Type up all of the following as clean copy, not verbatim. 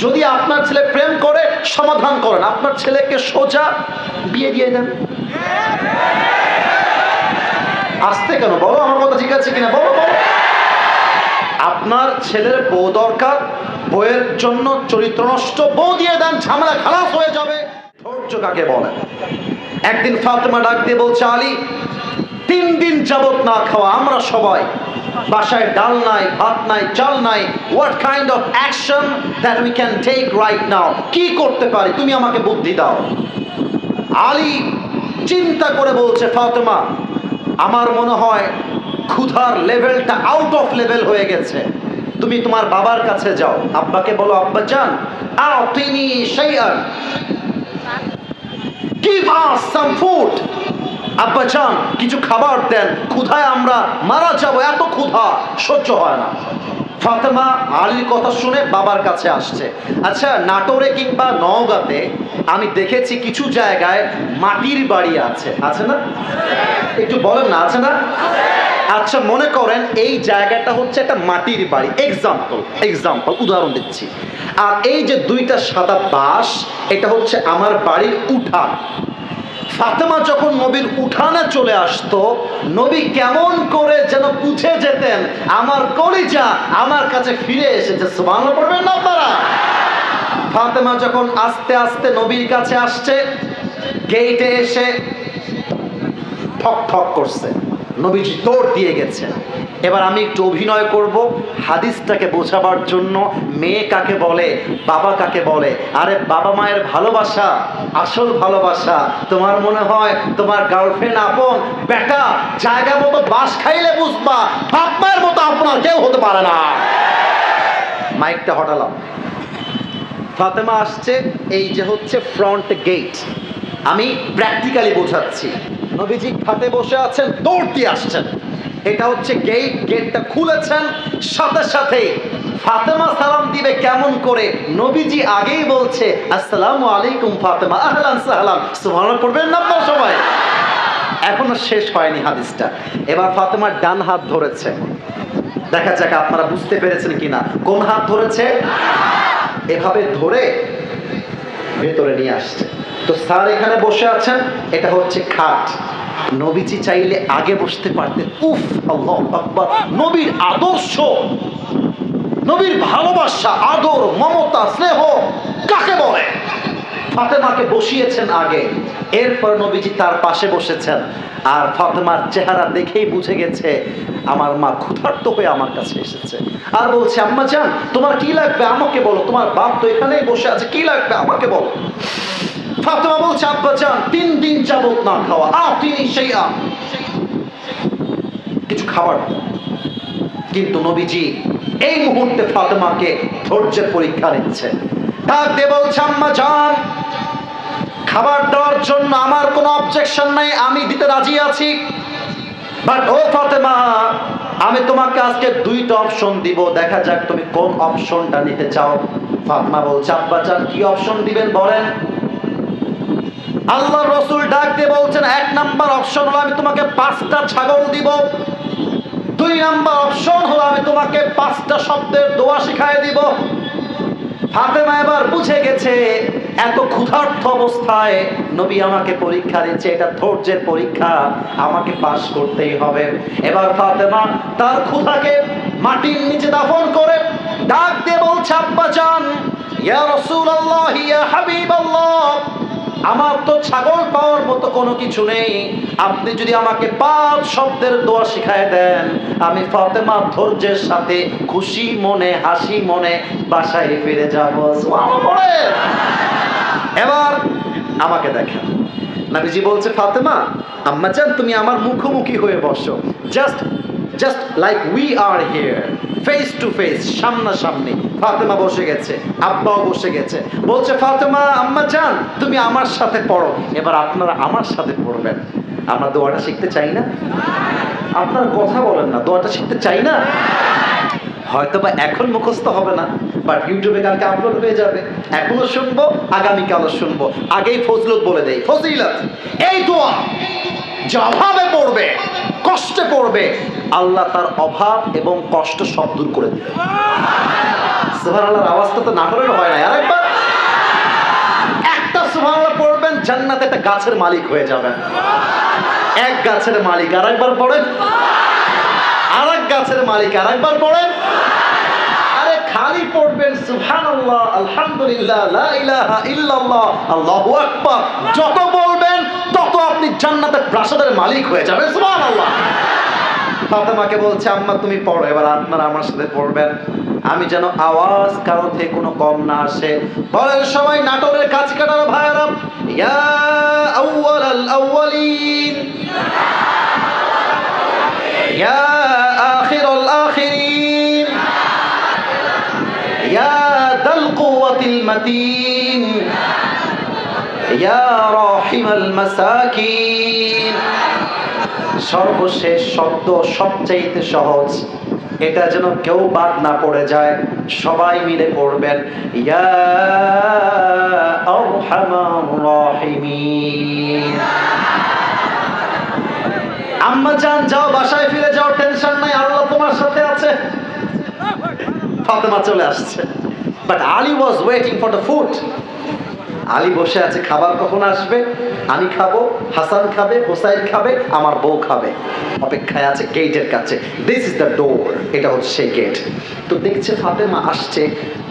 যদি আপনার ছেলে প্রেম করে সমাধান করেন, আপনার ছেলেকে সোজা বিয়ে দিয়ে দেন। আসতে কেন বলো, আমার কথা ঠিক আছে কিনা বলো বলো। আপনার ছেলের বউ দরকার, বউয়ের জন্য চরিত্র নষ্ট, বউ দিয়ে দেন, ঝামেলা খালাস হয়ে যাবে। ধৈর্য কাকে বলে? একদিন ফাতেমা ডাক দিয়ে বলছে, আলী 3 দিন যাবত না খাওয়া আমরা সবাই, বাসায় ডাল নাই, ভাত নাই, চাল নাই। What kind of action that we can take right now? কি করতে পারি, তুমি আমাকে বুদ্ধি দাও। আলী চিন্তা করে বলছে, ফাতেমা আমার মনে হয় ক্ষুধার লেভেলটা আউট অফ লেভেল হয়ে গেছে। তুমি তোমার বাবার কাছে যাও, আব্বাকে বলো, আব্বা জান আতিনি শাইআন, গিভ আস সাম ফুড। আব্বা জান কিছু খাবার দেন, ক্ষুধায় আমরা মারা যাব, এত ক্ষুধা সহ্য হয় না। ফাতেমা আলীর কথা শুনে বাবার কাছে আসছে। আচ্ছা, নাটোরে কিংবা নওগাঁতে আমি দেখেছি কিছু জায়গায় মাটির বাড়ি আছে, আছে না? একটু বলেন না, আছে না? আচ্ছা, মনে করেন এই জায়গাটা হচ্ছে একটা মাটির বাড়ি, এক্সাম্পল উদাহরণ দিচ্ছি। আর এই যে 2টা সাদা বাঁশ, এটা হচ্ছে আমার বাড়ির উঠান। ফাতেমা যখন নবীর উঠানে চলে আসতো, নবী কেমন করে যেন বুঝে যেতেন আমার কলিজা আমার কাছে ফিরে এসেছে। সুবহানাল্লাহ পড়বেন না আপনারা? ফাতেমা যখন আস্তে আস্তে নবীর কাছে আসছে, গেটে এসে ঠক ঠক করছে, নবীজি দৌড় দিয়ে গেছে। এবার আমি একটু অভিনয় করব হাদিসটাকে বোঝাবার জন্য। মেয়ে কাকে বলে, বাবা কাকে বলে? আরে বাবা মায়ের ভালোবাসা, আসল ভালোবাসা। তোমার মনে হয় তোমার গার্লফ্রেন্ড আপন? বেটা জায়গা মতো বাস খাইলে বুঝবা, বাপ মায়ের মতো আপনার কেউ হতে পারে না। মাইকটা হটালাম। ফাতেমা আসছে, এই যে হচ্ছে ফ্রন্ট গেট, আমি প্র্যাকটিক্যালি বোঝাচ্ছি। নবীজি খাটে বসে আছেন, দৌড় দিয়ে আসছেন, এটা হচ্ছে গেট। গেটটা খুলেছেন, সাথে সাথে ফাতেমা সালাম দিবে কেমন করে, নবীজি আগেই বলছে আসসালামু আলাইকুম ফাতেমা, আহলান সাহলান। সুবহানাল্লাহ পড়বেন না আপনারা সবাই? এখনো শেষ হয়নি হাদিসটা। এবার ফাতেমার ডান হাত ধরেছে, দেখা যাক আপনারা বুঝতে পেরেছেন কিনা। কোন হাত ধরেছে? এভাবে ধরে ভেতরে নিয়ে আসছে। তো স্যার এখানে বসে আছেন, এটা হচ্ছে খাট। নবীজি চাইলে আগে বসতে পারতেন। উফ, আল্লাহু আকবার! নবীর আদর্শ, নবীর ভালোবাসা, আদর, মমতা, স্নেহ কাকে বলে? ফাতেমাকে বসিয়েছেন আগে, এরপর নবীজি তার পাশে বসেছেন। আর ফাতেমার চেহারা দেখেই বুঝে গেছে আমার মা ক্ষুধার্ত হয়ে আমার কাছে এসেছে। আর বলছে, আম্মা জান তোমার কি লাগবে আমাকে বলো, তোমার বাপ তো এখানেই বসে আছে, কি লাগবে আমাকে বলো। ফাতেমা বলছে, আব্বা জান 3 দিন যাবত না খাওয়া, আতিনি শাইআন, কিছু খাবার। কিন্তু নবীজি এই মুহূর্তে ফাতেমাকে ধৈর্যের পরীক্ষা নিচ্ছে। ডাক দিয়ে বলছে, আম্মা জান খাবার দেওয়ার জন্য আমার কোনো অবজেকশন নাই, আমি দিতে রাজি আছি। বাট ও ফাতেমা, আমি তোমাকে আজকে 2টা অপশন দিব, দেখা যাক তুমি কোন অপশনটা নিতে চাও। ফাতেমা বলছে, আব্বা জান কি অপশন দিবেন বলেন। আল্লাহর রাসূল ডাক দিয়ে বলছেন, 1 নাম্বার অপশন হলো আমি তোমাকে 5টা ছাগল দিব। 2 নাম্বার অপশন হলো আমি তোমাকে 5টা শব্দের দোয়া শিখায় দিব। ফাতেমা এবার বুঝে গেছে এত ক্ষুধার্ত অবস্থায় নবী আমাকে পরীক্ষা দিচ্ছে, এটা ধৈর্যের পরীক্ষা, আমাকে পাস করতেই হবে। এবার ফাতেমা তার ক্ষুধাকে মাটির নিচে দাফন করে ডাক দিয়ে বলছে, আব্বা জান, ইয়া রাসূলুল্লাহ, ইয়া হাবিবাল্লাহ, আমার তো ছাগল পাওয়ার মতো কোনো কিছু নেই, আপনি যদি আমাকে 5 শব্দের দোয়া শিখায় দেন, আমি ফাতেমা ধৈর্যের সাথে খুশি মনে, হাসি মনে বাসায় ফিরে যাব। এবার আমাকে দেখেন, নবীজি বলছে, ফাতেমা আম্মা জান তুমি আমার মুখোমুখি হয়ে বসো, just like we are here, face to face, সামনাসামনি। ফাতেমা বসে গেছে, আব্বাও বসে গেছে। বলছে, ফাতেমা আম্মা জান তুমি আমার সাথে পড়ো। এবার আপনারা আমার সাথে পড়বেন। আমরা দোয়াটা শিখতে চাই না? আপনারা কথা বলেন না, দোয়াটা শিখতে চাই না? হয়তো বা এখন মুখস্থ হবে না, বাট ইউটিউবে কালকে আপলোড হয়ে যাবে। এখনো শুনবো, আগামীকালও শুনবো। আগেই ফজলত বলে দেই, ফজিলত এই দোয়া যে অভাবে পড়বে, কষ্টে পড়বে, আল্লাহ তার অভাব এবং কষ্ট সব দূর করে দিবে। সুবহানাল্লাহর আওয়াজটা তো নাটোরের হয় না। আরেকবার একটা সুবহানাল্লাহ পড়বেন, জান্নাতে একটা গাছের মালিক হয়ে যাবেন। এক গাছের মালিক। আরেকবার পড়েন। আরেক গাছের মালিক। আরেকবার পড়েন। আরে খালি পড়বেন সুবহানাল্লাহ, আলহামদুলিল্লাহ, লা ইলাহা ইল্লাল্লাহ, আল্লাহু আকবার। যত বলবেন তত আপনি জান্নাতের প্রাসাদের মালিক হয়ে যাবেন। সুবহানাল্লাহ। ফাতেমাকে বলছে, আম্মা তুমি পড়ো। এবার আপনারা আমার সাথে পড়বেন, আমি যেন আওয়াজ কারো থেকে কোনো কম না আসে। বলেন সবাই, নাটোরের কাজ কাটার ভাইরা, ইয়া আউয়ালাল আউয়ালিন, ইয়া আখিরাল আখিরিন, ইয়া দাল কুওয়াতিল মাতিন, ইয়া রাহিমাল মাসাকিন। সর্বশেষ শব্দ সবচাইতে সহজ, এটা যেন কেউ বাদ না পড়ে যায়। সবাই মিলে পড়বেন, ইয়া আরহামার রাহিমিন। আম্মা জান যাও, বাসায় ফিরে যাও, টেনশন নাই, আল্লাহ তোমার সাথে আছে। ফাতেমা চলে আসছে, but Ali was waiting for the food. Ali বসে আছে, খাবার কখন আসবে, আমি খাবো, হাসান খাবে, হোসাইন খাবে, আমার বউ খাবে, অপেক্ষায় আছে গেটের কাছে। দিস ইজ দ্য ডোর, এটা হচ্ছে সেই গেট। তো দেখছে ফাতেমা আসছে,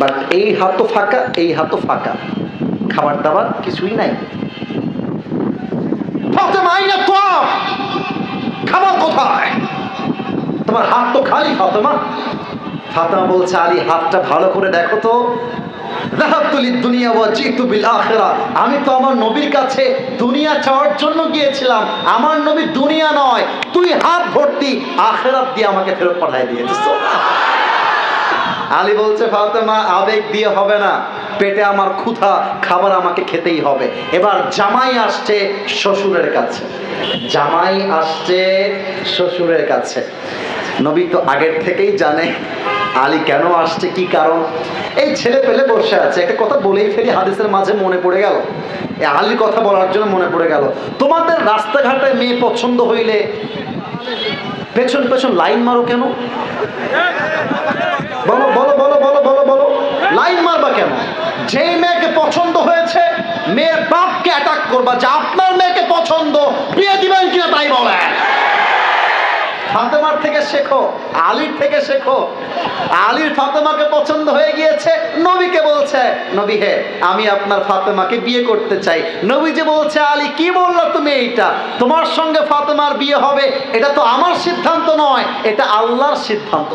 বাট এই হাতও ফাঁকা, এই হাতও ফাঁকা, খাবার দাবার কিছুই নাই। ফাতেমা, আইনা তো খাবার কোথায়, তোমার হাত তো খালি ফাতেমা। ফাতেমা বলছে, আলী হাতটা ভালো করে দেখো তো। আমি তো আমার নবীর কাছে দুনিয়া চাওয়ার জন্য গিয়েছিলাম, আমার নবী দুনিয়া নয়, তুই হাত ভর্তি আখিরাত দিয়ে আমাকে ফেরত পাঠিয়ে দিয়েছিস। আলী বলছে, ফাতেমা আবেগ দিয়ে হবে না, পেটে আমার ক্ষুধা, খাবার আমাকে খেতেই হবে। এবার জামাই আসছে শ্বশুরের কাছে, জামাই আসছে শ্বশুরের কাছে। নবী তো আগের থেকেই জানে আলী কেন আসছে, কি কারণ। এই ছেলে পেলে বসে আছে, একটা কথা বলেই ফেলি, হাদিসের মাঝে মনে পড়ে গেল, এই আলীর কথা বলার জন্য মনে পড়ে গেল। তোমাদের রাস্তাঘাটে মেয়ে পছন্দ হইলে পেছন পেছন লাইন মারো কেন? বলো বলো বলো বলো বলো বলো, লাইন মারবা কেন? যেই মেয়েকে পছন্দ হয়েছে, মেয়ের বাপকে অ্যাটাক করবা যে আপনার মেয়েকে পছন্দ, বিয়ে দিবেন কিনা তাই বলে। ফাতেমার থেকে শেখো, আলীর থেকে শেখো। আলীর ফাতেমাকে পছন্দ হয়ে গিয়েছে, নবীকে বলছে, নবী হে, আমি আপনার ফাতেমাকে বিয়ে করতে চাই। নবী যে বলছে, আলী কি বললো তুমি, এইটা তোমার সঙ্গে ফাতেমার বিয়ে হবে, এটা তো আমার সিদ্ধান্ত নয়, এটা আল্লাহর সিদ্ধান্ত।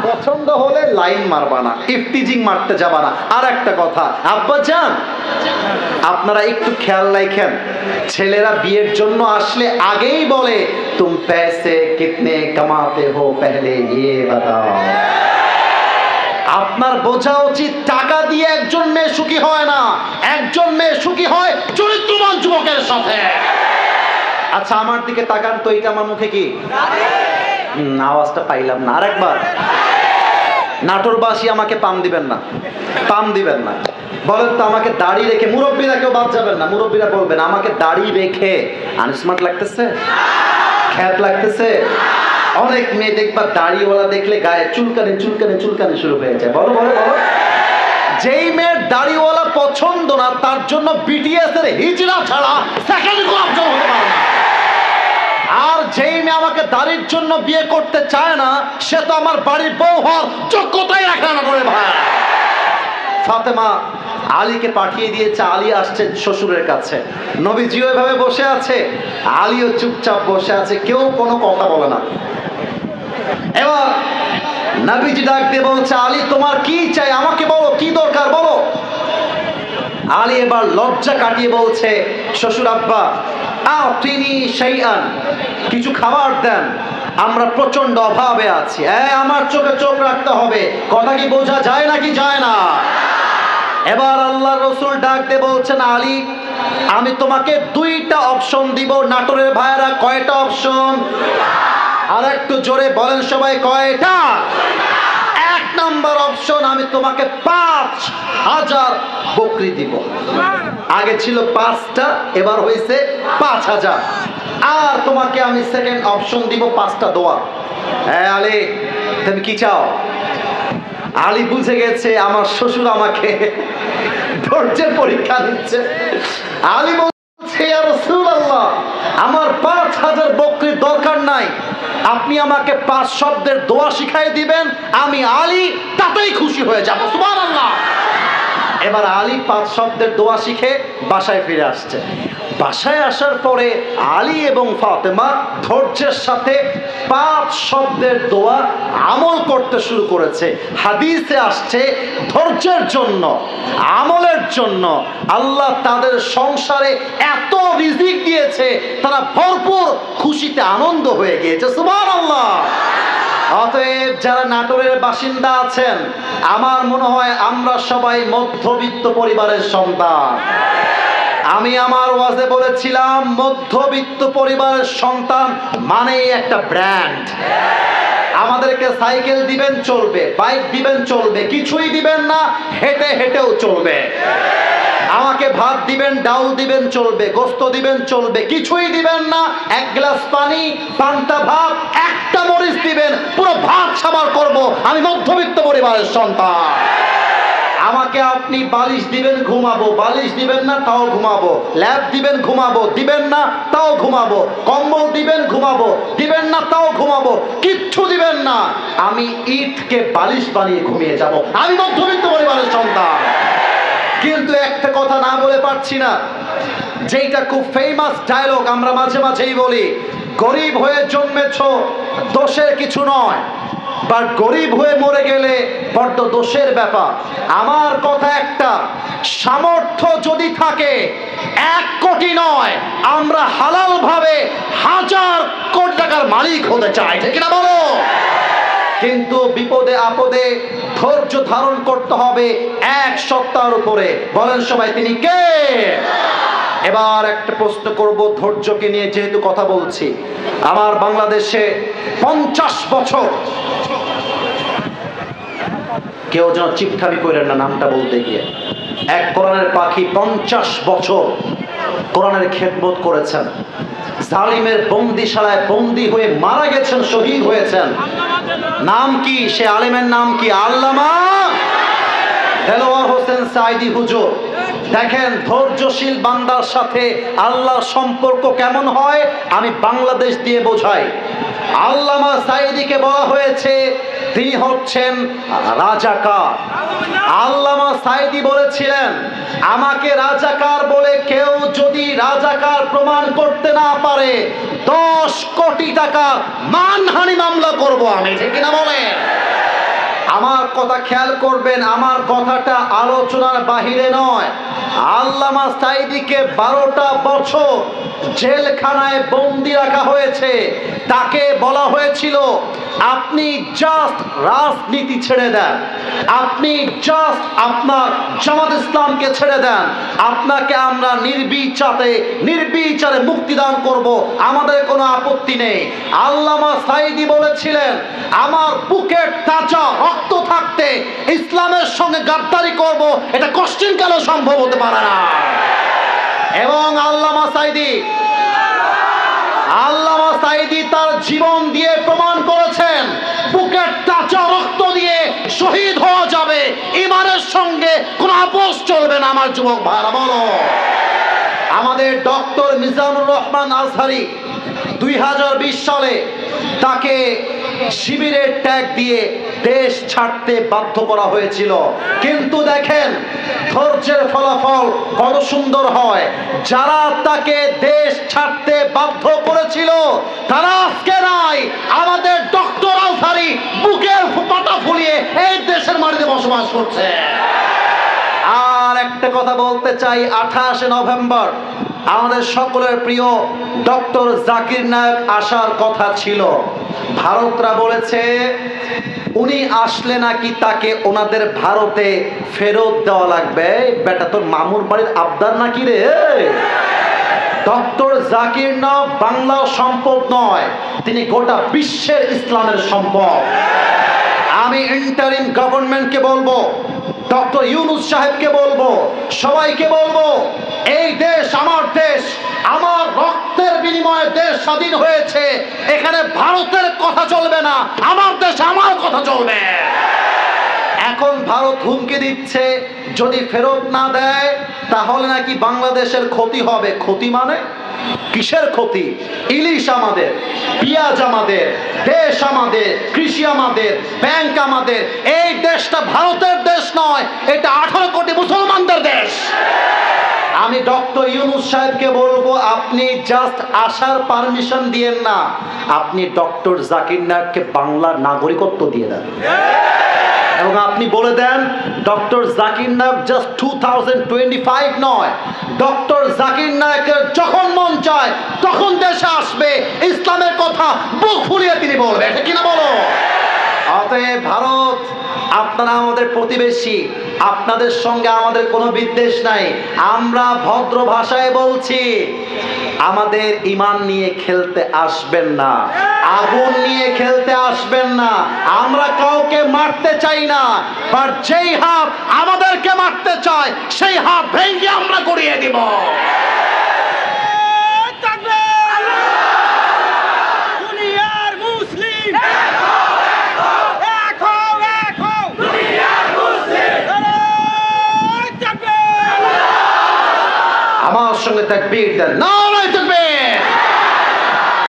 পছন্দ হলে লাইন মারবা না, ইফতিজিং মারতে যাবা না। আর একটা কথা, আব্বা জান আপনারা একটু খেয়াল রাখেন, ছেলেরা বিয়ের জন্য আসলে আগেই বলে, তুম पैसे कितने कमाते हो पहले ये बताओ। আপনার বোঝা উচিত, টাকা দিয়ে একজন মেয়ে সুখী হয় না, একজন মেয়ে সুখী হয় চরিত্রবান যুবকের সাথে। আচ্ছা আমার দিকে তাকান তো, এটা আমার মুখে কি আওয়াজটা পাইলাম না। আরেকবার, নাটোরবাসী আমাকে পাম দিবেন না, পাম দিবেন না। বলেন তো, আমাকে দাড়ি রেখে, মুরব্বীরা কেউ বাদ যাবেন না, মুরব্বীরা বলবেন আমাকে দাড়ি রেখে আনস্মার্ট লাগতেছে, খ্যাত লাগতেছে। অনেক মেয়ে দেখবা দাড়িওয়ালা দেখলে গায়ে চুলকানি চুলকানি চুলকানি শুরু হয়ে যায়। বলো বলো বলো, যেই মেয়ের দাড়িওয়ালা পছন্দ না, তার জন্য বিটিএস এর হিজড়া ছাড়া সেকেন্ড গোলাপ জল হতে পারে না। আর যেই মেয়ে আমাকে দাড়ির জন্য বিয়ে করতে চায় না, সে তো আমার বাড়ির বউ হওয়ার যোগ্যতাই রাখে না করে ভাই। ফাতেমা আলীকে পাঠিয়ে দিয়েছে, আলী আসছে শ্বশুরের কাছে। নবীজিও এভাবে বসে আছে, আলীও চুপচাপ বসে আছে, কেউ কোনো কথা বলে না। এবার নবীজি ডাক দিয়ে বলছে, আলী তোমার কি চাই, আমাকে বলো, কি দরকার বলো। আলী এবার লজ্জা কাটিয়ে বলছে, শ্বশুর আব্বা আতিনি শাইআন, কিছু খাবার দেন, আমরা প্রচন্ড অভাবে আছি। আমার চোখে চোখ রাখতে হবে, কথা কি বোঝা যায় নাকি যায় না? এবার আল্লাহর রাসূল ডাক দিয়ে বলছেন, আলী আমি তোমাকে দুইটা অপশন দিব। নাটোরের ভাইয়েরা কয়টা অপশন? আর একটু জোরে বলেন সবাই, কয়টা? এক নাম্বার অপশন, আমি তোমাকে ৫,০০০ বকরি দিব। আগে ছিল ৫টা, এবার হয়েছে ৫,০০০। আর তোমাকে আমি সেকেন্ড অপশন দিব ৫টা দোয়া। হ্যাঁ আলী তুমি কি চাও? আলী বুঝে গেছে আমার শ্বশুর আমাকে ধৈর্যের পরীক্ষা নিচ্ছে। আলী বলছে, ইয়া রাসূলুল্লাহ, আমার 5000 বকরির দরকার নাই, আপনি আমাকে 5 শব্দের দোয়া শিখাই দিবেন, আমি আলী তাতেই খুশি হয়ে যাব। সুবহানাল্লাহ। এবার আলী 5 শব্দের দোয়া শিখে বাসায় ফিরে আসছে। বাসায় আসার পরে আলী এবং ফাতেমা ধৈর্যের সাথে 5 শব্দের দোয়া আমল করতে শুরু করেছে। হাদিসে আসছে, ধৈর্যের জন্য, আমলের জন্য আল্লাহ তাদের সংসারে এত রিজিক দিয়েছে, তারা ভরপুর খুশিতে আনন্দ হয়ে গিয়েছে। সুবহানাল্লাহ। অতএব যারা নাটোরের বাসিন্দা আছেন, আমার মনে হয় আমরা সবাই মধ্যবিত্ত পরিবারের সন্তান। আমি আমার ওয়াজে বলেছিলাম, মধ্যবিত্ত পরিবারের সন্তান মানেই একটা ব্র্যান্ড। আমাদেরকে সাইকেল দিবেন চলবে, বাইক দিবেন চলবে, কিছুই দিবেন না, হেঁটে হেঁটেও চলবে। আমাকে ভাত দিবেন, ডাউল দিবেন চলবে, গোস্ত দিবেন চলবে, কিছুই দিবেন না, 1 গ্লাস পানি, পান্তা ভাত, একটা মরিচ দিবেন, পুরো ভাত সাবার করব। আমি মধ্যবিত্ত পরিবারের সন্তান। আমাকে আপনি বালিশ দিবেন ঘুমাবো, বালিশ দিবেন না তাও ঘুমাবো, ল্যাপ দিবেন ঘুমাবো, দিবেন না তাও ঘুমাবো, কম্বল দিবেন ঘুমাবো, দিবেন না তাও ঘুমাবো, কিচ্ছু দিবেন না, আমি ইটকে বালিশ বানিয়ে ঘুমিয়ে যাব। আমি মধ্যবিত্ত পরিবারের সন্তান। কিন্তু একটা কথা না বলে পারছি না, যেটা খুব ফেমাস ডায়লগ আমরা মাঝে মাঝেই বলি, গরিব হয়ে জন্মেছো দোষের কিছু নয়, বাট গরিব হয়ে মরে গেলে বড্ড দোষের ব্যাপার। আমার কথা একটা, সামর্থ্য যদি থাকে 1 কোটি নয়, আমরা হালাল ভাবে 1000 কোটি টাকার মালিক হতে চাই, ঠিক না বলো? কিন্তু বিপদে আপদে ধৈর্য ধারণ করতে হবে 1 সপ্তাহের উপরে। বলেন সবাই, তিনি কে? এবার একটা প্রশ্ন করব ধৈর্যকে নিয়ে, যেহেতু কথা বলছি। আমার বাংলাদেশে 50 বছর, কেউ যেন চিপঠামি করেন না নামটা বলতে গিয়ে, এক কোরআনের পাখি 50 বছর কোরআনের খেদমত করেছেন, জালিমের বন্দিশালায় বন্দী হয়ে মারা গেছেন, শহীদ হয়েছেন। নাম কি? সে আলেমের নাম কি? আল্লামা দেলোয়ার হোসেন সাঈদী হুজুর। দেখেন ধৈর্যশীল বান্দার সাথে আল্লাহর সম্পর্ক কেমন হয়, আমি বাংলাদেশ দিয়ে বোঝাই। আল্লামা সাঈদীকে বলা হয়েছে তিনি হচ্ছেন রাজাকার। আল্লামা সাঈদী বলেছিলেন, আমাকে রাজাকার বলে কেউ যদি রাজাকার প্রমাণ করতে না পারে 10 কোটি টাকা মানহানি মামলা করব আমি, ঠিক না বলেন? আমার কথা খেয়াল করবেন, আমার কথাটা আলোচনার বাহিরে নয়। আল্লামা সাঈদীকে 12টা বছর জেলখানায় বন্দি রাখা হয়েছে। তাকে বলা হয়েছিল, আপনি জাস্ট রাজনীতি ছেড়ে দেন, আপনি জাস্ট আপনার জামাত ইসলামকে ছেড়ে দেন, আপনাকে আমরা নির্বিচারে মুক্তিদান করব, আমাদের কোনো আপত্তি নেই। আল্লামা সাঈদী বলেছিলেন, আমার বুকের তাজা রক্ত থাকতে ইসলামের সঙ্গে গাদ্দারি করব, এটা কোশ্চিনকালে সম্ভব হতে পারে না। এবং আল্লামা সাঈদী তার জীবন দিয়ে প্রমাণ করেছেন, বুকের তাজা রক্ত দিয়ে শহীদ হওয়া যাবে, ইমানের সঙ্গে কোনো আপোষ চলবে না। আমার যুবক ভাইরা বলো, আমাদের ডক্টর মিজানুর রহমান আজহারি 2020 সালে তাকে শিবিরের ট্যাগ দিয়ে দেশ ছাড়তে বাধ্য করা হয়েছিল। কিন্তু দেখেন ধৈর্যের ফলাফল কত সুন্দর হয়। যারা তাকে দেশ ছাড়তে বাধ্য করেছিল তারা আজকে নাই। আমাদের ডক্টর আজহারি বুকের পাটা ফুলিয়ে এই দেশের মাটিতে বসবাস করছে। আর একটা কথা বলতে চাই, 28 নভেম্বর আমাদের সকলের প্রিয় ডক্টর জাকির নায়েক আসার কথা ছিল। ভারতরা বলেছে উনি আসলে নাকি তাকে ওনাদের ভারতে ফেরত দেওয়া লাগবে। বেটা, তোর মামুর বাড়ির আবদার নাকি রে? ডক্টর জাকির নায়েক বাংলার সম্পদ নয়, তিনি গোটা বিশ্বের ইসলামের সম্পদ। আমি ইন্টারিম গভর্নমেন্টকে বলবো, ডক্টর ইউনূস সাহেবকে বলবো, সবাইকে বলবো, এই দেশ আমার দেশ, আমার রক্তের বিনিময়ে দেশ স্বাধীন হয়েছে। এখানে ভারতের কথা চলবে না, আমার দেশ আমার কথা চলবে। এখন ভারত হুমকি দিচ্ছে যদি ফেরত না দেয় তাহলে নাকি বাংলাদেশের ক্ষতি হবে। ক্ষতি মানে কিসের ক্ষতি? ইলিশ আমাদের, পেঁয়াজ আমাদের, দেশ আমাদের, কৃষি আমাদের, ব্যাংক আমাদের। এই দেশটা ভারতের দেশ নয়, এটা 18 কোটি মুসলমানদের দেশ। আমি ডক্টর ইউনূস সাহেবকে বলবো, আপনি জাস্ট আসার পারমিশন দিয়েন না, আপনি ডক্টর জাকির নায়েককে বাংলার নাগরিকত্ব দিয়ে দেন। এবং আপনি বলে দেন ডক্টর জাকির নায়েক জাস্ট 2025 নয়, ডক্টর জাকির নায়েকের যখন মন চায় তখন দেশে আসবে, ইসলামের কথা বুক ফুলিয়ে তিনি বলবে। এটা কিনা বলো? অতএব ভারত, আপনারা আমাদের প্রতিবেশী, আপনাদের সঙ্গে আমাদের কোনো বিদ্বেষ নাই। আমরা ভদ্র ভাষায় বলছি, আমাদের ঈমান নিয়ে খেলতে আসবেন না, আগুন নিয়ে খেলতে আসবেন না। আমরা কাউকে মারতে চাই না, আর যেই হাত আমাদেরকে মারতে চায় সেই হাত ভেঙে আমরা গড়িয়ে দিব। আমার সঙ্গে তাকবীর দেন।